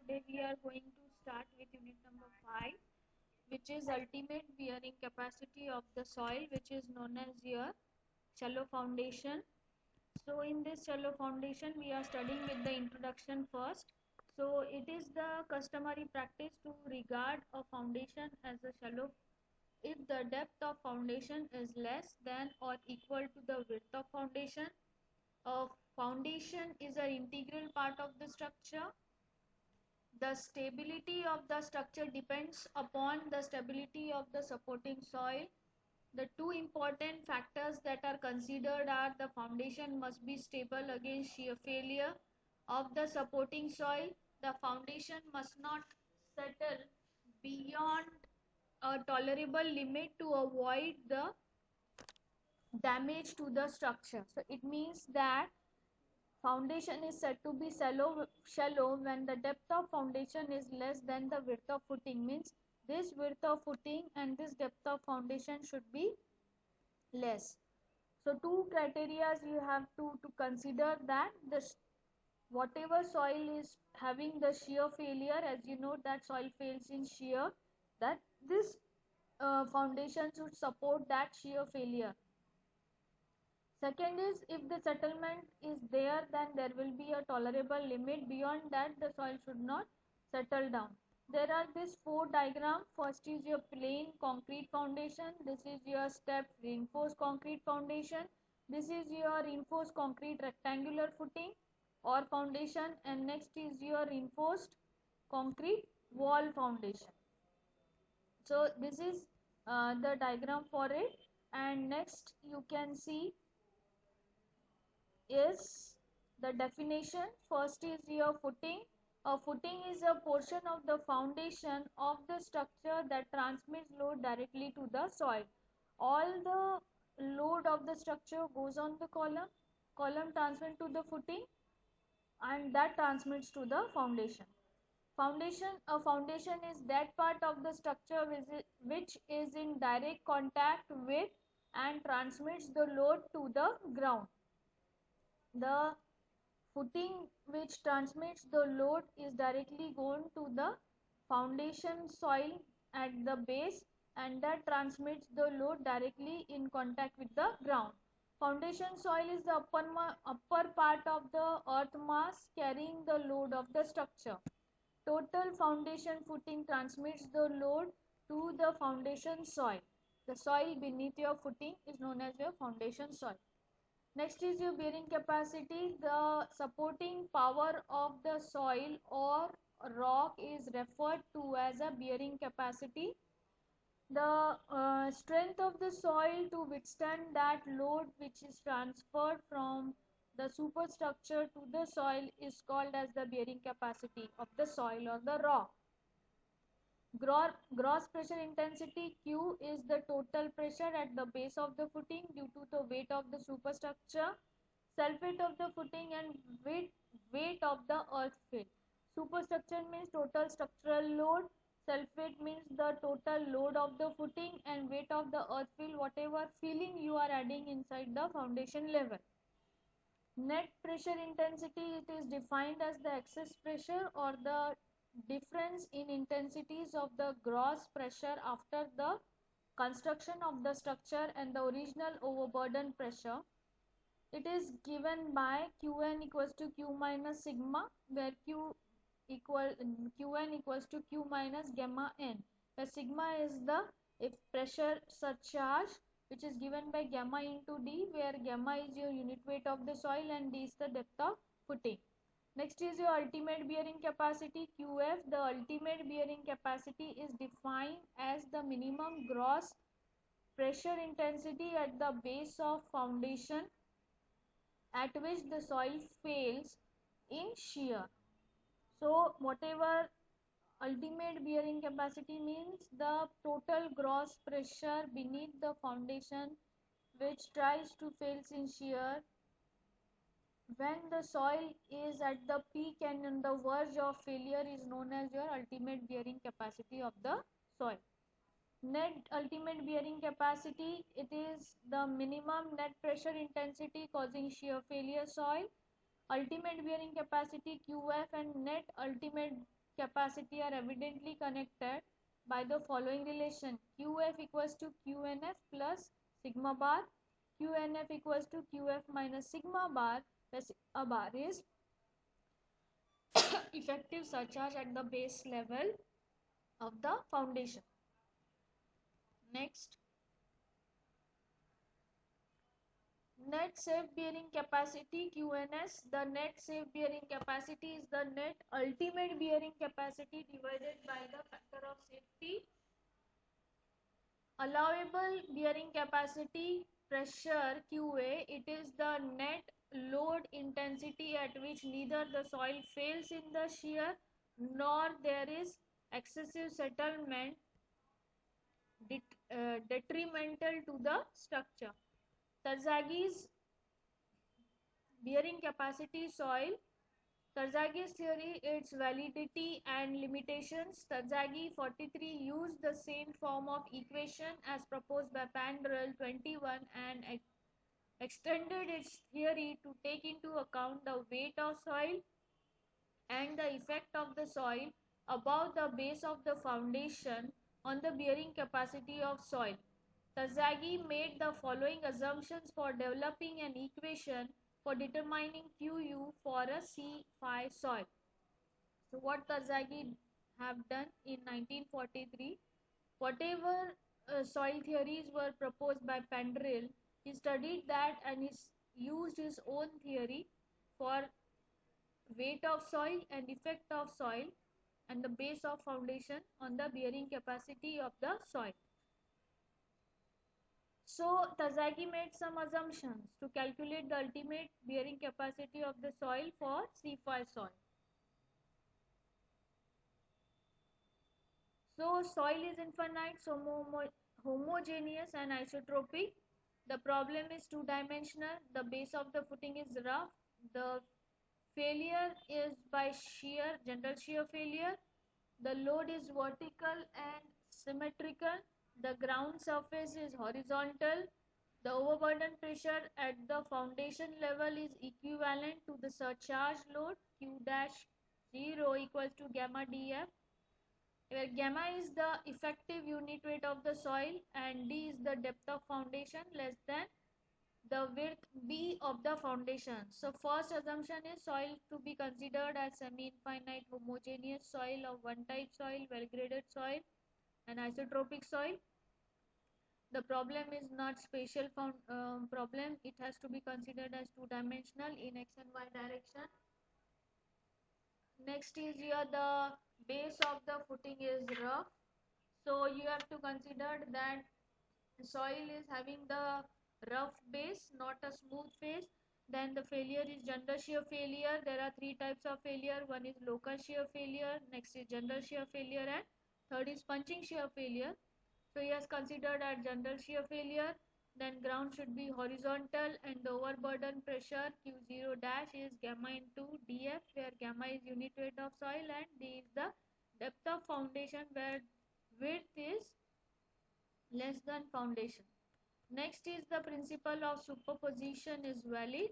Today we are going to start with unit number 5, which is ultimate bearing capacity of the soil, which is known as your shallow foundation. So in this shallow foundation we are studying with the introduction first. So it is the customary practice to regard a foundation as a shallow if the depth of foundation is less than or equal to the width of foundation. A foundation is an integral part of the structure. The stability of the structure depends upon the stability of the supporting soil. The two important factors that are considered are the foundation must be stable against shear failure of the supporting soil. The foundation must not settle beyond a tolerable limit to avoid the damage to the structure. So it means that foundation is said to be shallow when the depth of foundation is less than the width of footing. Means this width of footing and this depth of foundation should be less. So two criteria you have to consider that this whatever soil is having the shear failure, as you know that soil fails in shear, that this foundation should support that shear failure. Second is if the settlement is there, then there will be a tolerable limit. Beyond that the soil should not settle down. There are these four diagrams. First is your plain concrete foundation. This is your step reinforced concrete foundation. This is your reinforced concrete rectangular footing or foundation, and next is your reinforced concrete wall foundation. So this is the diagram for it. And next you can see is the definition. First is your footing. A footing is a portion of the foundation of the structure that transmits load directly to the soil. All the load of the structure goes on the column transmits to the footing, and that transmits to the foundation. A foundation is that part of the structure which is in direct contact with and transmits the load to the ground. The footing which transmits the load is directly going to the foundation soil at the base, and that transmits the load directly in contact with the ground. Foundation soil is the upper part of the earth mass carrying the load of the structure. Total foundation footing transmits the load to the foundation soil. The soil beneath your footing is known as your foundation soil. Next is your bearing capacity. The supporting power of the soil or rock is referred to as a bearing capacity. The strength of the soil to withstand that load which is transferred from the superstructure to the soil is called as the bearing capacity of the soil or the rock. Gross pressure intensity Q is the total pressure at the base of the footing due to the weight of the superstructure, self-weight of the footing, and weight of the earth fill. Superstructure means total structural load, self-weight means the total load of the footing, and weight of the earth fill, whatever filling you are adding inside the foundation level. Net pressure intensity, it is defined as the excess pressure or the difference in intensities of the gross pressure after the construction of the structure and the original overburden pressure. It is given by Qn equals to Q minus sigma, where Qn equals to Q minus gamma n, where sigma is the pressure surcharge, which is given by gamma into d, where gamma is your unit weight of the soil and d is the depth of footing. Next is your ultimate bearing capacity Qf. The ultimate bearing capacity is defined as the minimum gross pressure intensity at the base of foundation at which the soil fails in shear. So whatever ultimate bearing capacity means the total gross pressure beneath the foundation which tries to fails in shear when the soil is at the peak and on the verge of failure is known as your ultimate bearing capacity of the soil. Net ultimate bearing capacity, it is the minimum net pressure intensity causing shear failure soil. Ultimate bearing capacity Qf and net ultimate capacity are evidently connected by the following relation: QF equals to QNF plus sigma bar. QNF equals to QF minus sigma bar, where sigma bar is effective surcharge at the base level of the foundation. Next, net safe bearing capacity QNS. The net safe bearing capacity is the net ultimate bearing capacity divided by the factor of safety. Allowable bearing capacity pressure QA, it is the net load intensity at which neither the soil fails in the shear nor there is excessive settlement detrimental to the structure. Terzaghis bearing capacity soil. Terzaghis theory, its validity and limitations. Terzaghi 43 used the same form of equation as proposed by Pandrel 21 and extended its theory to take into account the weight of soil and the effect of the soil above the base of the foundation on the bearing capacity of soil. Terzaghi made the following assumptions for developing an equation for determining QU for a C5 soil. So what Terzaghi have done in 1943, whatever soil theories were proposed by Pandrel, he studied that and he used his own theory for weight of soil and effect of soil and the base of foundation on the bearing capacity of the soil. So Terzaghi made some assumptions to calculate the ultimate bearing capacity of the soil for C5 soil. So soil is infinite, so homogeneous and isotropic. The problem is two-dimensional. The base of the footing is rough. The failure is by shear, general shear failure. The load is vertical and symmetrical. The ground surface is horizontal. The overburden pressure at the foundation level is equivalent to the surcharge load Q dash 0 equals to gamma dF, where gamma is the effective unit weight of the soil and d is the depth of foundation less than the width b of the foundation. So first assumption is soil to be considered as semi-infinite homogeneous soil of one type soil, well-graded soil and isotropic soil. The problem is not spatial problem, it has to be considered as two-dimensional in x and y direction. Next is here the base of the footing is rough. So you have to consider that soil is having the rough base, not a smooth face. Then the failure is general shear failure. There are three types of failure. One is local shear failure, next is general shear failure, and third is punching shear failure. So he has considered at general shear failure. Then ground should be horizontal and the overburden pressure Q0 dash is gamma into dF, where gamma is unit weight of soil and d is the depth of foundation, where width is less than foundation. Next is the principle of superposition is valid,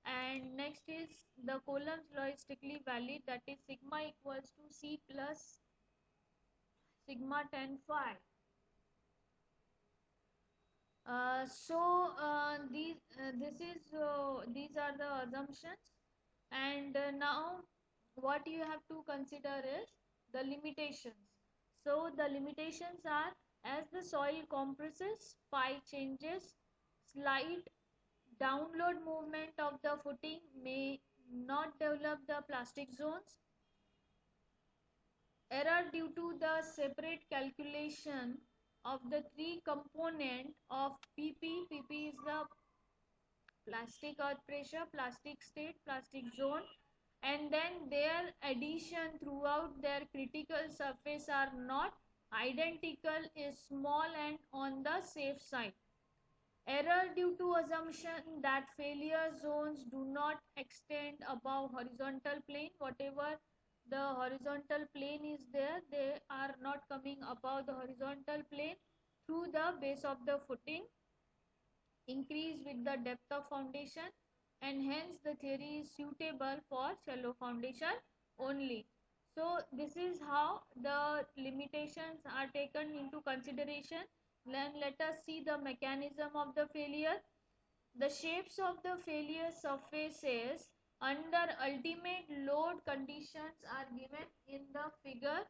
and next is the Coulomb's law is strictly valid, that is sigma equals to C plus sigma 10 phi. These are the assumptions, and now what you have to consider is the limitations. So the limitations are, as the soil compresses, phi changes, slight downward movement of the footing may not develop the plastic zones, error due to the separate calculation of the three component of PP. PP is the plastic earth pressure, plastic state, plastic zone, and then their addition throughout their critical surface are not identical, is small and on the safe side. Error due to assumption that failure zones do not extend above horizontal plane. Whatever the horizontal plane is there, they are not coming above the horizontal plane through the base of the footing, increase with the depth of foundation, and hence the theory is suitable for shallow foundation only. So this is how the limitations are taken into consideration. Then let us see the mechanism of the failure. The shapes of the failure surfaces under ultimate load conditions are given in the figure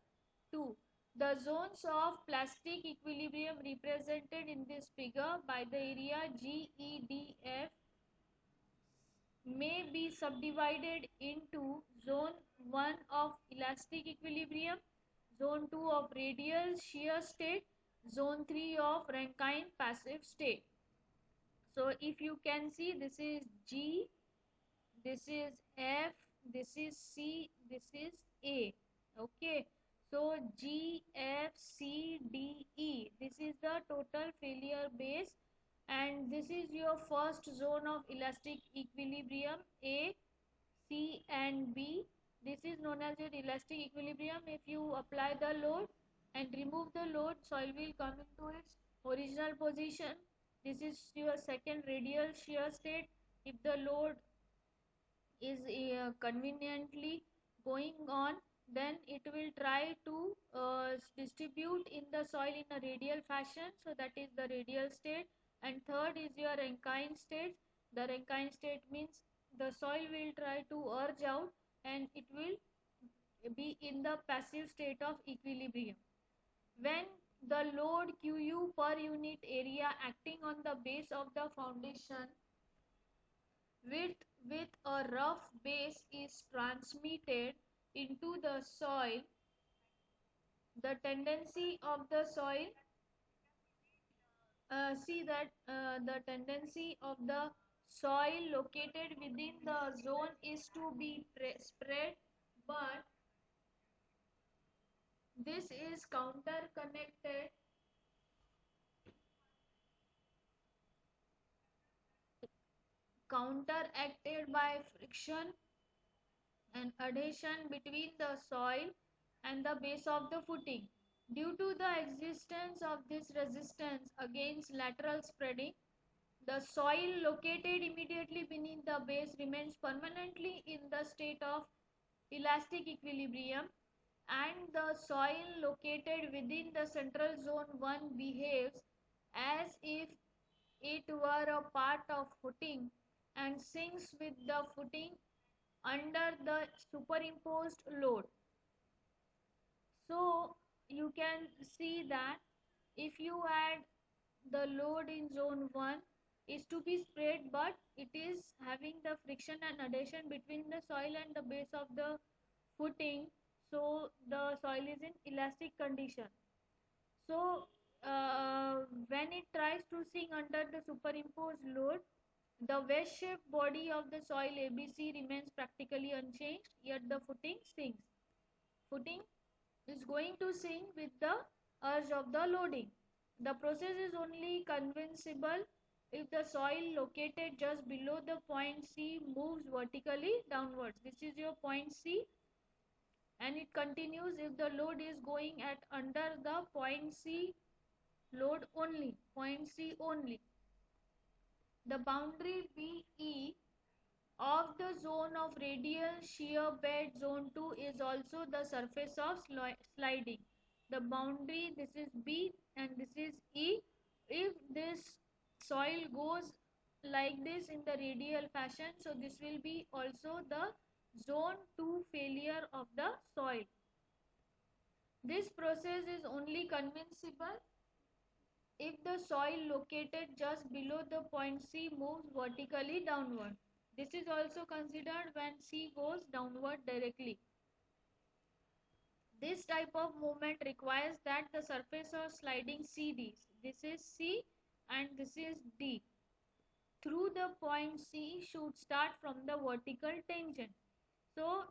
2. The zones of plastic equilibrium represented in this figure by the area GEDF may be subdivided into zone 1 of elastic equilibrium, zone 2 of radial shear state, zone 3 of Rankine passive state. So if you can see, this is G, this is F, this is C, this is A. Okay, so G, F, C, D, E, this is the total failure base, and this is your first zone of elastic equilibrium, A, C and B. This is known as your elastic equilibrium. If you apply the load and remove the load, soil will come into its original position. This is your second radial shear state. If the load is conveniently going on, then it will try to distribute in the soil in a radial fashion, so that is the radial state. And third is your Rankine state. The Rankine state means the soil will try to urge out and it will be in the passive state of equilibrium. When the load Qu per unit area acting on the base of the foundation with a rough base is transmitted into the soil, the tendency of the soil, see that the tendency of the soil located within the zone is to be spread, but this is counteracted by friction and adhesion between the soil and the base of the footing. Due to the existence of this resistance against lateral spreading, the soil located immediately beneath the base remains permanently in the state of elastic equilibrium, and the soil located within the central zone 1 behaves as if it were a part of footing and sinks with the footing under the superimposed load. So you can see that if you had the load in zone 1 is to be spread, but it is having the friction and adhesion between the soil and the base of the footing, so the soil is in elastic condition. So when it tries to sink under the superimposed load, the wedge-shaped body of the soil ABC remains practically unchanged, yet the footing sinks. Footing is going to sink with the urge of the loading. The process is only conceivable if the soil located just below the point C moves vertically downwards. This is your point C, and it continues if the load is going at under the point C load only, point C only. The boundary BE of the zone of radial shear bed zone 2 is also the surface of sliding. The boundary, this is B and this is E. If this soil goes like this in the radial fashion, so this will be also the zone 2 failure of the soil. This process is only conceivable if the soil located just below the point C moves vertically downward. This is also considered when C goes downward directly. This type of movement requires that the surface of sliding CD, this is C and this is D, through the point C should start from the vertical tangent. So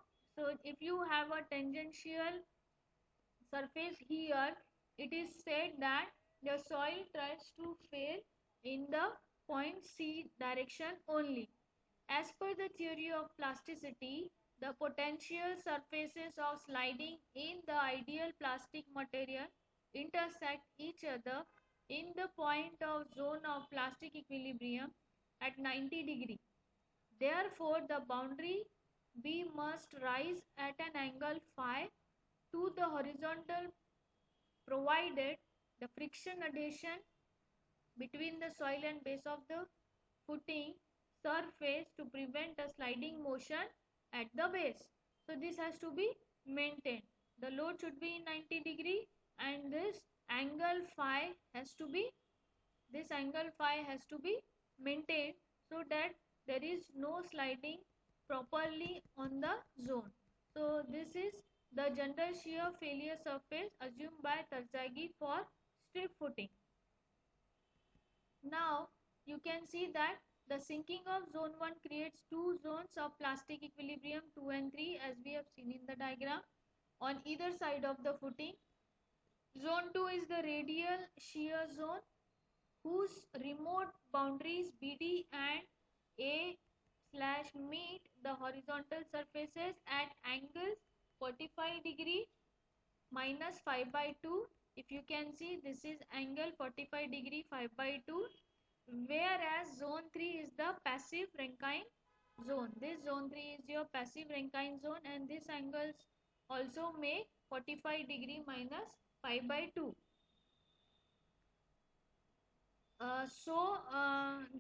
if you have a tangential surface here, it is said that the soil tries to fail in the point C direction only. As per the theory of plasticity, the potential surfaces of sliding in the ideal plastic material intersect each other in the point of zone of plastic equilibrium at 90 degree. Therefore, the boundary B must rise at an angle phi the horizontal provided the friction adhesion between the soil and base of the footing surface to prevent a sliding motion at the base. So this has to be maintained. The load should be in 90 degree, and this angle phi has to be maintained so that there is no sliding properly on the zone. So this is the general shear failure surface assumed by Terzaghi for strip footing. Now you can see that the sinking of zone 1 creates two zones of plastic equilibrium 2 and 3, as we have seen in the diagram, on either side of the footing. Zone 2 is the radial shear zone whose remote boundaries BD and A slash meet the horizontal surfaces at angles 45 degree minus 5 by 2. If you can see, this is angle 45 degree 5 by 2, whereas zone 3 is the passive Rankine zone. This zone 3 is your passive Rankine zone, and this angles also make 45 degree minus 5 by 2.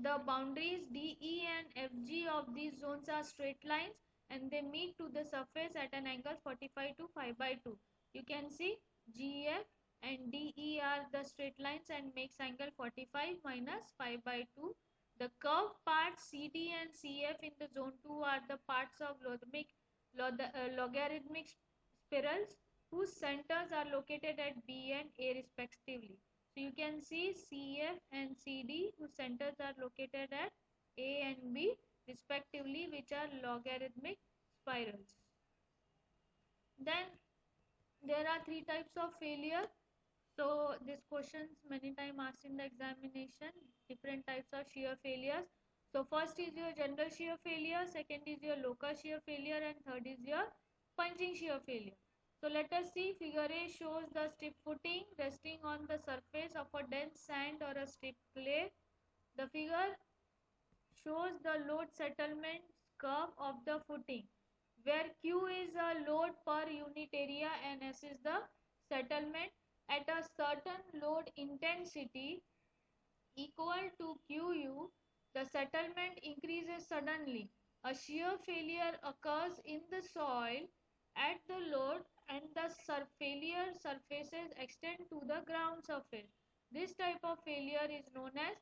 The boundaries DE and FG of these zones are straight lines, and they meet to the surface at an angle 45 to 5 by 2. You can see GF and DE are the straight lines and makes angle 45 minus 5 by 2. The curved parts CD and CF in the zone 2 are the parts of logarithmic spirals whose centers are located at B and A respectively. So you can see CF and CD whose centers are located at A and B respectively, which are logarithmic spirals. Then there are three types of failure. So this questions many times asked in the examination, different types of shear failures. So first is your general shear failure, second is your local shear failure, and third is your punching shear failure. So let us see. Figure A shows the strip footing resting on the surface of a dense sand or a strip clay. The figure shows the load settlement curve of the footing, where Q is a load per unit area and S is the settlement. At a certain load intensity equal to QU, the settlement increases suddenly. A shear failure occurs in the soil at the load, and the failure surfaces extend to the ground surface. This type of failure is known as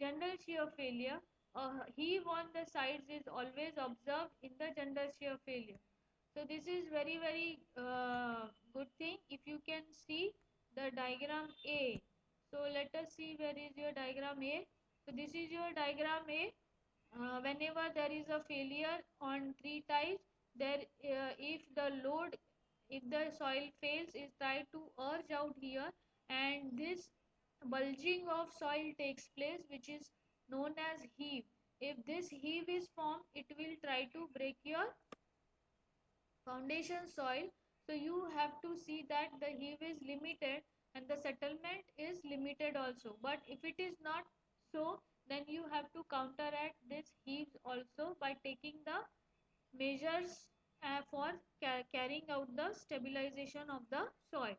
general shear failure. A heave on the sides is always observed in the general shear failure. So this is very good thing. If you can see the diagram A. So let us see where is your diagram A. So this is your diagram A. Whenever there is a failure on three types, there if the soil fails, is tried to urge out here, and this bulging of soil takes place, which is known as heave. If this heave is formed, it will try to break your foundation soil. So you have to see that the heave is limited and the settlement is limited also. But if it is not so, then you have to counteract this heaves also by taking the measures for carrying out the stabilization of the soil.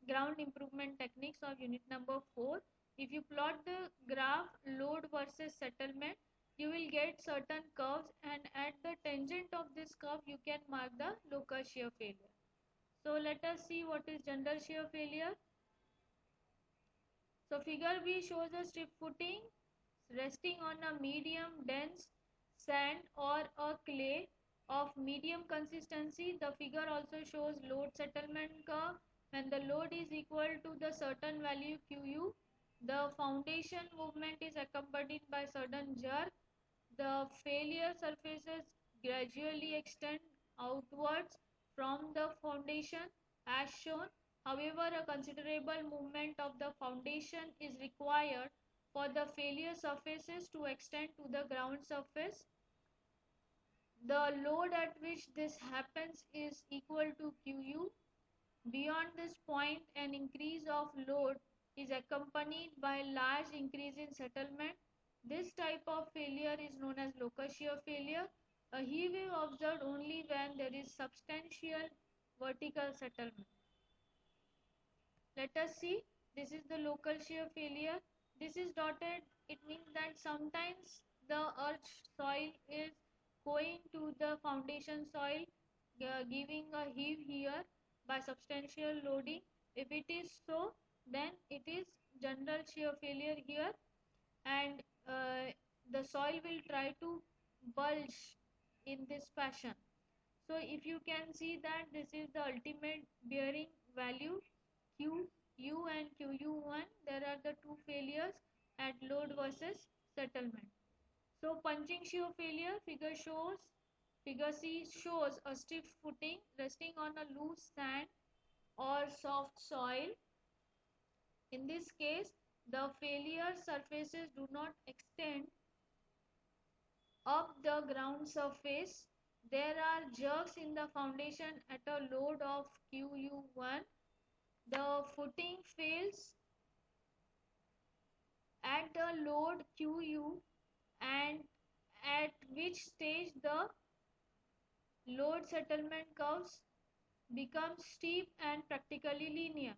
Ground improvement techniques of unit number 4. If you plot the graph load versus settlement, you will get certain curves, and at the tangent of this curve you can mark the local shear failure. So let us see what is general shear failure. So figure B shows a strip footing resting on a medium dense sand or a clay of medium consistency. The figure also shows load settlement curve. When the load is equal to the certain value QU, the foundation movement is accompanied by sudden jerk. The failure surfaces gradually extend outwards from the foundation as shown. However, a considerable movement of the foundation is required for the failure surfaces to extend to the ground surface. The load at which this happens is equal to QU. Beyond this point, an increase of load is accompanied by large increase in settlement. This type of failure is known as local shear failure. A heave is observed only when there is substantial vertical settlement. Let us see. This is the local shear failure. This is dotted. It means that sometimes the earth soil is going to the foundation soil, giving a heave here by substantial loading. If it is so, then it is general shear failure here, and the soil will try to bulge in this fashion. So if you can see that this is the ultimate bearing value QU and QU1, there are the two failures at load versus settlement. So punching shear failure, figure C shows a stiff footing resting on a loose sand or soft soil. In this case, the failure surfaces do not extend up the ground surface. There are jerks in the foundation at a load of QU1. The footing fails at the load QU, and at which stage the load settlement curves become steep and practically linear.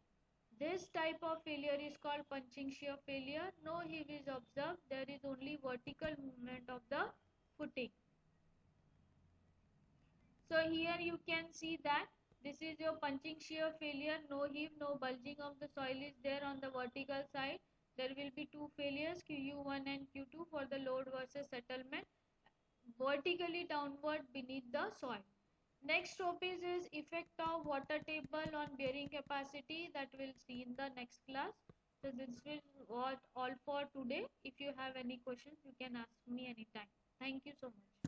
This type of failure is called punching shear failure. No heave is observed. There is only vertical movement of the footing. So here you can see that this is your punching shear failure. No heave, no bulging of the soil is there on the vertical side. There will be two failures, QU1 and Q2, for the load versus settlement vertically downward beneath the soil. Next topic is effect of water table on bearing capacity, that we'll see in the next class. So this will was all for today. If you have any questions, you can ask me anytime. Thank you so much.